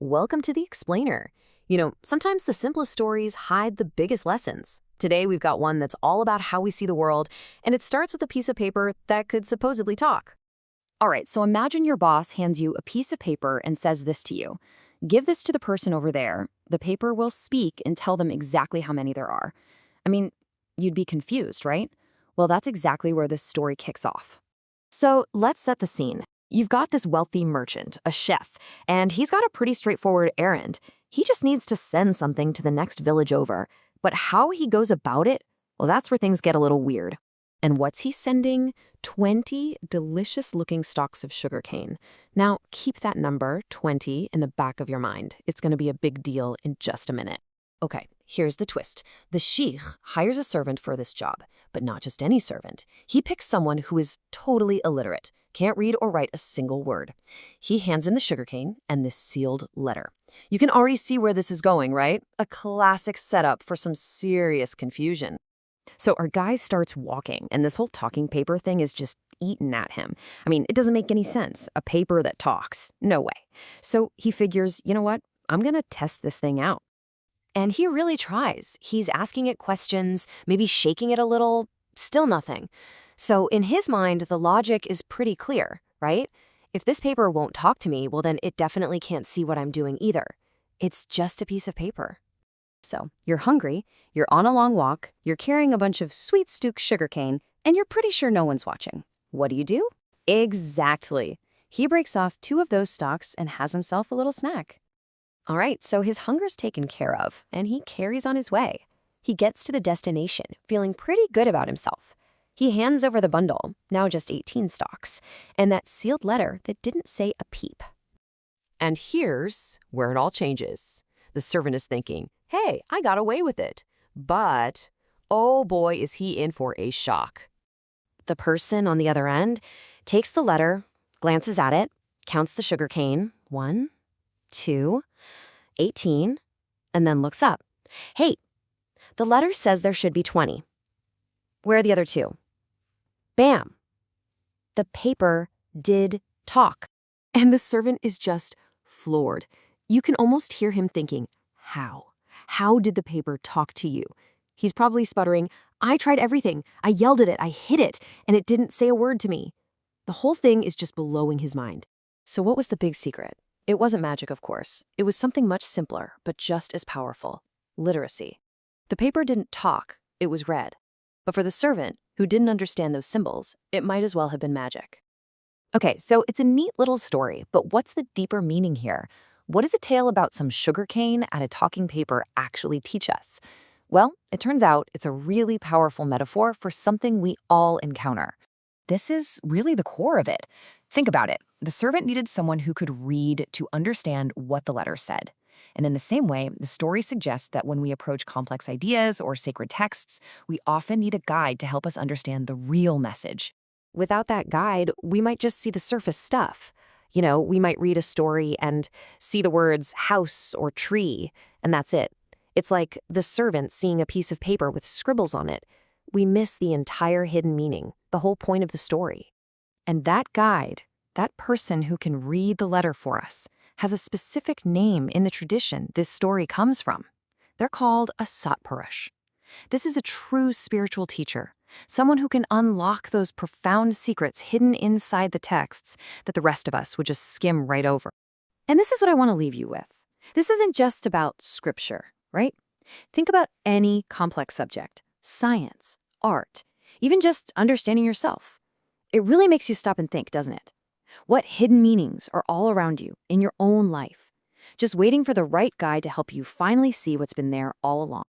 Welcome to the Explainer. Sometimes the simplest stories hide the biggest lessons. Today, we've got one that's all about how we see the world, and it starts with a piece of paper that could supposedly talk. All right, so imagine your boss hands you a piece of paper and says this to you. Give this to the person over there. The paper will speak and tell them exactly how many there are. I mean, you'd be confused, right? Well, that's exactly where this story kicks off. So let's set the scene. You've got this wealthy merchant, a chef, and he's got a pretty straightforward errand. He just needs to send something to the next village over. But how he goes about it, well, that's where things get a little weird. And what's he sending? 20 delicious-looking stalks of sugarcane. Now, keep that number, 20, in the back of your mind. It's going to be a big deal in just a minute. Okay, here's the twist. The sheikh hires a servant for this job, but not just any servant. He picks someone who is totally illiterate, can't read or write a single word. He hands him the sugarcane and this sealed letter. You can already see where this is going, right? A classic setup for some serious confusion. So our guy starts walking, and this whole talking paper thing is just eating at him. I mean, it doesn't make any sense. A paper that talks. No way. So he figures, you know what? I'm going to test this thing out. And he really tries. He's asking it questions, maybe shaking it a little, still nothing. So in his mind, the logic is pretty clear, right? If this paper won't talk to me, well, then it definitely can't see what I'm doing either. It's just a piece of paper. So you're hungry, you're on a long walk, you're carrying a bunch of sweet Stook sugarcane, and you're pretty sure no one's watching. What do? Exactly. He breaks off 2 of those stalks and has himself a little snack. All right, so his hunger's taken care of, and he carries on his way. He gets to the destination, feeling pretty good about himself. He hands over the bundle, now just 18 stalks, and that sealed letter that didn't say a peep. And here's where it all changes. The servant is thinking, hey, I got away with it. But, oh boy, is he in for a shock. The person on the other end takes the letter, glances at it, counts the sugarcane, 1, 2, 18, and then looks up. Hey, the letter says there should be 20. Where are the other 2? Bam! The paper did talk. And the servant is just floored. You can almost hear him thinking, how? How did the paper talk to you? He's probably sputtering, I tried everything. I yelled at it, I hit it, and it didn't say a word to me. The whole thing is just blowing his mind. So what was the big secret? It wasn't magic, of course. It was something much simpler, but just as powerful. Literacy. The paper didn't talk, it was read. But for the servant, who didn't understand those symbols, it might as well have been magic. Okay, so it's a neat little story, but what's the deeper meaning here? What does a tale about some sugarcane and a talking paper actually teach us? Well, it turns out it's a really powerful metaphor for something we all encounter. This is really the core of it. Think about it. The servant needed someone who could read to understand what the letter said. And in the same way, the story suggests that when we approach complex ideas or sacred texts, we often need a guide to help us understand the real message. Without that guide, we might just see the surface stuff. We might read a story and see the words house or tree, and that's it. It's like the servant seeing a piece of paper with scribbles on it. We miss the entire hidden meaning, the whole point of the story. And that guide, that person who can read the letter for us, has a specific name in the tradition this story comes from. They're called a Satpurush. This is a true spiritual teacher, someone who can unlock those profound secrets hidden inside the texts that the rest of us would just skim right over. And this is what I want to leave you with. This isn't just about scripture, right? Think about any complex subject, science, art, even just understanding yourself. It really makes you stop and think, doesn't it? What hidden meanings are all around you in your own life? Just waiting for the right guide to help you finally see what's been there all along.